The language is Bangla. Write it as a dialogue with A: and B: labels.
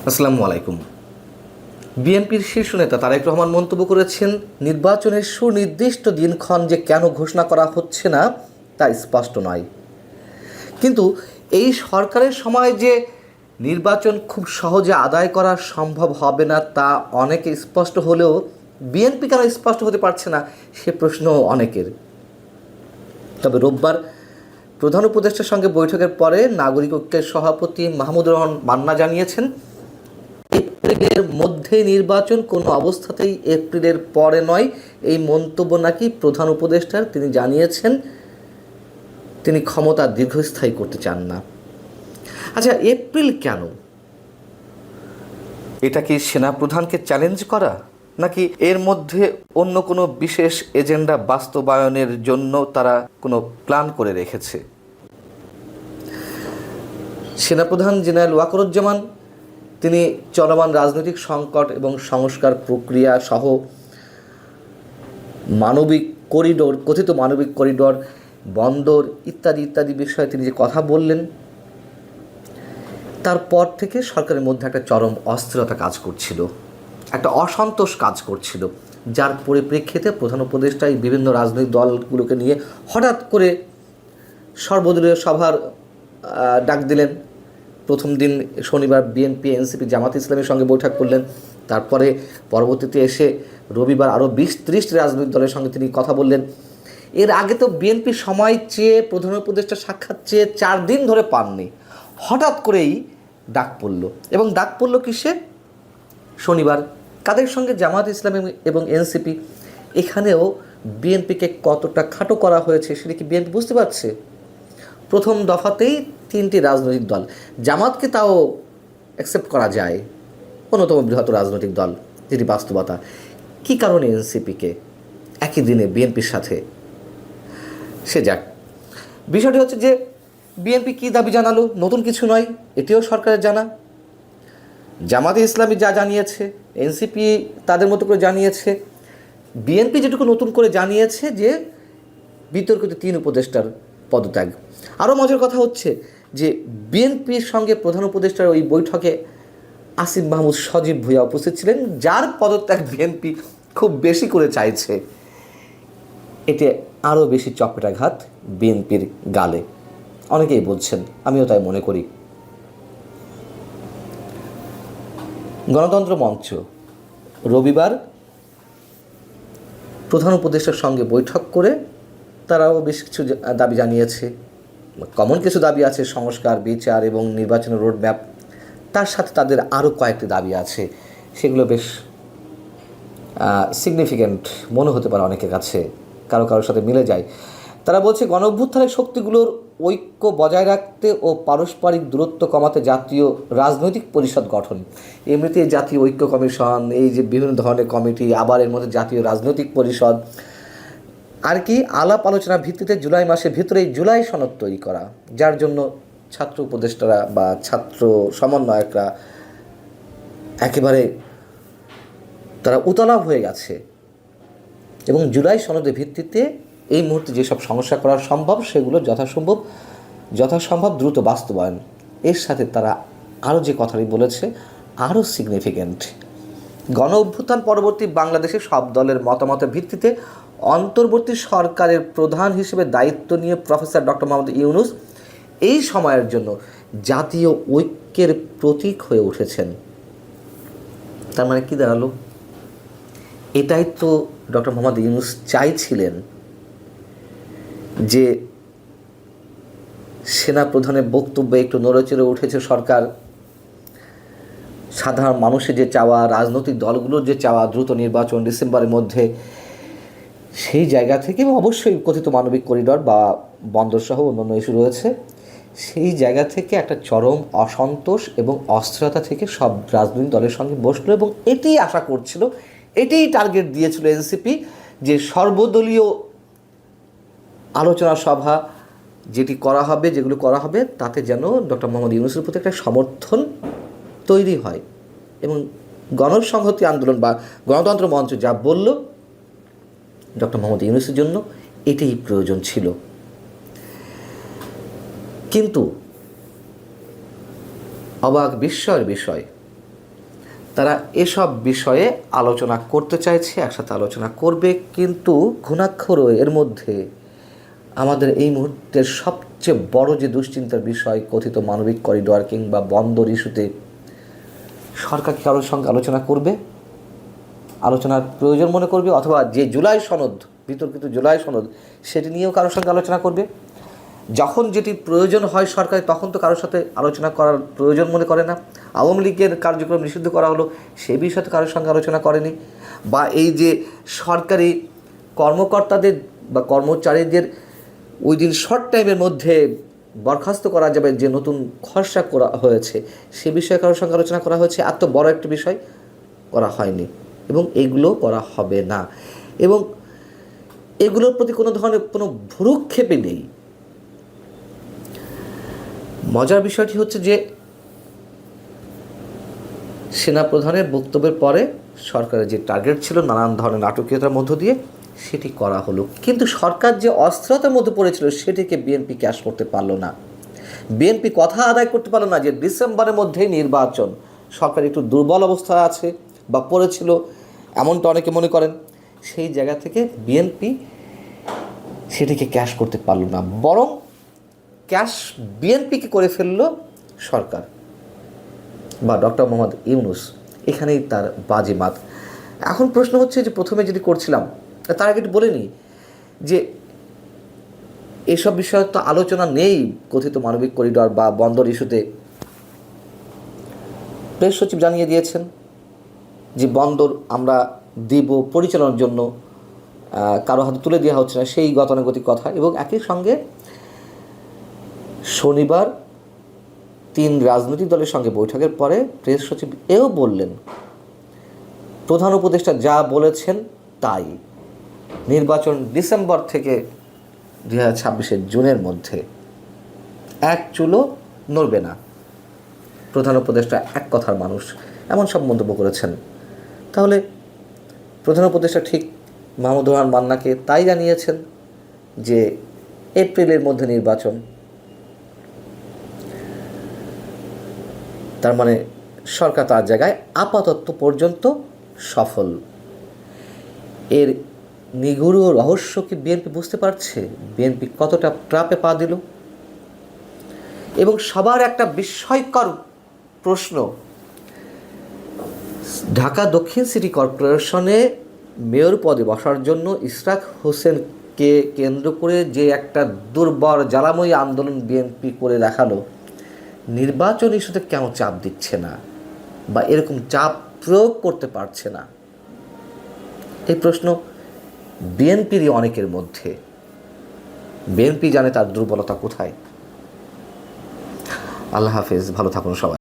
A: আসসালামু আলাইকুম। বিএনপির শীর্ষ নেতা তারেক রহমান মন্তব্য করেছেন, নির্বাচনের সুনির্দিষ্ট দিনক্ষণ যে কেন ঘোষণা করা হচ্ছে না তা স্পষ্ট নয়। কিন্তু এই সরকারের সময় যে নির্বাচন খুব সহজে আদায় করা সম্ভব হবে না তা অনেকে স্পষ্ট হলেও বিএনপি কেন স্পষ্ট হতে পারছে না সে প্রশ্ন অনেকের। তবে রোববার প্রধান উপদেষ্টার সঙ্গে বৈঠকের পরে নাগরিক ঐক্যের সভাপতি মাহমুদুর রহমান মান্না জানিয়েছেন, এপ্রিলের মধ্যে নির্বাচন, কোনো অবস্থাতেই এপ্রিলের পরে নয়। এই মন্তব্য নাকি প্রধান উপদেষ্টার। তিনি জানিয়েছেন তিনি ক্ষমতা দীর্ঘস্থায়ী করতে চান না। আচ্ছা, এপ্রিল কেন? এটা কি সেনাপ্রধানকে চ্যালেঞ্জ করা, নাকি এর মধ্যে অন্য কোনো বিশেষ এজেন্ডা বাস্তবায়নের জন্য তারা কোনো প্ল্যান করে রেখেছে? সেনাপ্রধান জেনারেল ওয়াকারুজ্জামান তিনি চলমান রাজনৈতিক সংকট এবং সংস্কার প্রক্রিয়া সহ মানবিক করিডোর, কথিত মানবিক করিডোর, বন্দর ইত্যাদি ইত্যাদি বিষয়ে তিনি যে কথা বললেন, তারপর থেকে সরকারের মধ্যে একটা চরম অস্থিরতা কাজ করছিল, একটা অসন্তোষ কাজ করছিল, যার পরিপ্রেক্ষিতে প্রধান উপদেষ্টা এই বিভিন্ন রাজনৈতিক দলগুলোকে নিয়ে হঠাৎ করে সর্বদলীয় সভার ডাক দিলেন। প্রথম দিন শনিবার বিএনপি, এনসিপি, জামাত ইসলামের সঙ্গে বৈঠক করলেন। তারপরে পরবর্তীতে এসে রবিবার আরও 20-30 রাজনৈতিক দলের সঙ্গে তিনি কথা বললেন। এর আগে তো বিএনপি সময় চেয়ে, প্রধান উপদেষ্টা সাক্ষাৎ চেয়ে 4 দিন ধরে পাননি। হঠাৎ করেই ডাক পড়ল, এবং ডাক পড়ল কিসে? শনিবার। কাদের সঙ্গে? জামাত ইসলাম এবং এনসিপি। এখানেও বিএনপিকে কতটা খাটো করা হয়েছে সেটা কি বিএনপি বুঝতে পারছে? প্রথম দফাতেই 3টি রাজনৈতিক দল, জামাতকে তাও অ্যাকসেপ্ট করা যায়, অন্যতম বৃহত্তর রাজনৈতিক দল, যেটি বাস্তবতা। কী কারণে এনসিপিকে একই দিনে বিএনপির সাথে? সে যাক, বিষয়টি হচ্ছে যে বিএনপি কী দাবি জানালো, নতুন কিছু নয়, এটিও সরকারের জানা। জামাতে ইসলামী যা জানিয়েছে, এনসিপি তাদের মতো করে জানিয়েছে। বিএনপি যেটুকু নতুন করে জানিয়েছে যে বিতর্কিত 3 উপদেষ্টার পদত্যাগ। আরও মজার কথা হচ্ছে যে বিএনপির সঙ্গে প্রধান উপদেষ্টার ওই বৈঠকে আসিফ মাহমুদ সজীব ভূঁইয়া উপস্থিত ছিলেন, যার পদত্যাগ বিএনপি খুব বেশি করে চাইছে। এতে আরও বেশি চপেটাঘাত বিএনপির গালে, অনেকেই বলছেন, আমিও তাই মনে করি। গণতন্ত্র মঞ্চ রবিবার প্রধান উপদেষ্টার সঙ্গে বৈঠক করে তারাও বেশ কিছু দাবি জানিয়েছে। কমন কিছু দাবি আছে, সংস্কার, বিচার এবং নির্বাচনের রোডম্যাপ। তার সাথে তাদের আরও কয়েকটি দাবি আছে, সেগুলো বেশ সিগনিফিক্যান্ট মনে হতে পারে অনেকের কাছে, কারোর সাথে মিলে যায়। তারা বলছে, গণঅভ্যুত্থানের শক্তিগুলোর ঐক্য বজায় রাখতে ও পারস্পরিক দূরত্ব কমাতে জাতীয় রাজনৈতিক পরিষদ গঠন। এমনিতে জাতীয় ঐক্য কমিশন, এই যে বিভিন্ন ধরনের কমিটি, আবার এর মধ্যে জাতীয় রাজনৈতিক পরিষদ, আর কি আলাপ আলোচনার ভিত্তিতে জুলাই মাসের ভিতরেই জুলাই সনদ তৈরি করা, যার জন্য ছাত্র উপদেষ্টারা বা ছাত্র সমন্বয়করা একেবারে তারা উতলা হয়ে গেছে। এবং জুলাই সনদের ভিত্তিতে এই মুহূর্তে যেসব সমস্যা করা সম্ভব সেগুলো যথাসম্ভব দ্রুত বাস্তবায়ন। এর সাথে তারা আরও যে কথাটি বলেছে আরও সিগনিফিক্যান্ট, গণ অভ্যুত্থান পরবর্তী বাংলাদেশে সব দলের মতামতের ভিত্তিতে অন্তর্বর্তী সরকারের প্রধান হিসেবে দায়িত্ব নিয়ে প্রফেসর ডক্টর মোহাম্মদ ইউনূস এই সময়ের জন্য জাতীয় ঐক্যের প্রতীক হয়ে উঠেছেন। তার মানে কী দাঁড়ালো? এটাই তো ডক্টর মোহাম্মদ ইউনূস চাইছিলেন, যে সেনাপ্রধানের বক্তব্যে একটু নড়েচড়ে উঠেছে সরকার, সাধারণ মানুষের যে চাওয়া, রাজনৈতিক দলগুলোর যে চাওয়া দ্রুত নির্বাচন ডিসেম্বরের মধ্যে, সেই জায়গা থেকে, এবং অবশ্যই কথিত মানবিক করিডর বা বন্দরসহ অন্যান্য ইস্যু রয়েছে, সেই জায়গা থেকে একটা চরম অসন্তোষ এবং অস্থিরতা থেকে সব রাজনৈতিক দলের সঙ্গে বসলো, এবং এটিই আশা করছিল, এটিই টার্গেট দিয়েছিল এনসিপি, যে সর্বদলীয় আলোচনা সভা যেগুলো করা হবে তাতে যেন ডক্টর মোহাম্মদ ইউনূসের প্রতি একটা সমর্থন তৈরি হয়। এবং গণসংহতি আন্দোলন বা গণতন্ত্র মঞ্চ যা বলল, ডক্টর মোহাম্মদ ইউনূসের জন্য এটাই প্রয়োজন ছিল। কিন্তু অবাক বিস্ময়ের বিষয়, তারা এসব বিষয়ে আলোচনা করতে চাইছে, একসাথে আলোচনা করবে, কিন্তু ঘুণাক্ষরও এর মধ্যে আমাদের এই মুহূর্তের সবচেয়ে বড় যে দুশ্চিন্তার বিষয়, কথিত মানবিক করিডোর কিংবা বন্দর ইস্যুতে সরকার কি কারোর সঙ্গে আলোচনা করবে, আলোচনার প্রয়োজন মনে করবে, অথবা যে জুলাই সনদ, বিতর্কিত জুলাই সনদ, সেটি নিয়েও কারোর সঙ্গে আলোচনা করবে। যখন যেটি প্রয়োজন হয় সরকার, তখন তো কারোর সাথে আলোচনা করার প্রয়োজন মনে করে না। আওয়ামী লীগের কার্যক্রম নিষিদ্ধ করা হলো, সেই বিষয়ে কারোর সঙ্গে আলোচনা করেনি। বা এই যে সরকারি কর্মকর্তাদের বা কর্মচারীদের ওই দিন শর্ট টাইমের মধ্যে বরখাস্ত করা যাবে, যে নতুন খসড়া করা হয়েছে, সে বিষয়ে কারোর সঙ্গে আলোচনা করা হয়েছে। এত বড় একটা বিষয় করা হয়নি এবং এগুলো করা হবে না, এবং এগুলোর প্রতি কোনো ধরনের কোনো ভ্রুক্ষেপই নেই। মজার বিষয়টি হচ্ছে যে সেনাপ্রধানের বক্তব্যের পরে সরকারের যে টার্গেট ছিল নানান ধরনের নাটকীয়তার মধ্য দিয়ে, সেটি করা হলো, কিন্তু সরকার যে অস্থিরতার মধ্যে পড়েছিল সেটিকে বিএনপি ক্যাশ করতে পারলো না। বিএনপি কথা আদায় করতে পারলো না যে ডিসেম্বরের মধ্যেই নির্বাচন। সরকার একটু দুর্বল অবস্থায় আছে বা পড়েছিল, এমনটা অনেকে মনে করেন। সেই জায়গা থেকে বিএনপি সেটিকে ক্যাশ করতে পারলো না, বরং ক্যাশ বিএনপিকে করে ফেলল সরকার বা ডক্টর মোহাম্মদ ইউনূস। এখানেই তার বাজিমাত। এখন প্রশ্ন হচ্ছে যে প্রথমে যদি করছিলাম, তার আগে একটু বলে নিই যে এসব বিষয়ে তো আলোচনা নেই। কথিত মানবিক করিডোর বা বন্দর ইস্যুতে প্রেস সচিব জানিয়ে দিয়েছেন যে বন্দর আমরা দিব, পরিচালনার জন্য কারো হাতে তুলে দেওয়া হচ্ছে না, সেই গতানুগতিক কথা। এবং একই সঙ্গে শনিবার 3 রাজনৈতিক দলের সঙ্গে বৈঠকের পরে প্রেস সচিব এও বললেন, প্রধান উপদেষ্টা যা বলেছেন তাই, নির্বাচন ডিসেম্বর থেকে 2026 জুনের মধ্যে, এক চুলও নড়বে না। প্রধান উপদেষ্টা এক কথার মানুষ, এমন সব মন্তব্য করেছেন। তাহলে প্রধান উপদেষ্টা ঠিক মাহমুদুর রহমান মান্নাকে তাই জানিয়েছেন যে এপ্রিলের মধ্যে নির্বাচন। তার মানে সরকার তার জায়গায় আপাতত পর্যন্ত সফল। এর নিগূঢ় রহস্য কি বিএনপি বুঝতে পারছে? বিএনপি কতটা ট্রাপে পা দিল? এবং সবার একটা বিস্ময়কর প্রশ্ন, ঢাকা দক্ষিণ সিটি কর্পোরেশনে মেয়র পদে বসার জন্য ইশরাক হোসেনকে কেন্দ্র করে যে একটা দুর্বল জ্বালাময়ী আন্দোলন বিএনপি করে দেখালো, নির্বাচন ইস্যুতে কেন চাপ দিচ্ছে না বা এরকম চাপ প্রয়োগ করতে পারছে না? এই প্রশ্ন বিএনপিরই অনেকের মধ্যে। বিএনপি জানে তার দুর্বলতা কোথায়। আল্লাহ হাফেজ, ভালো থাকুন সবাই।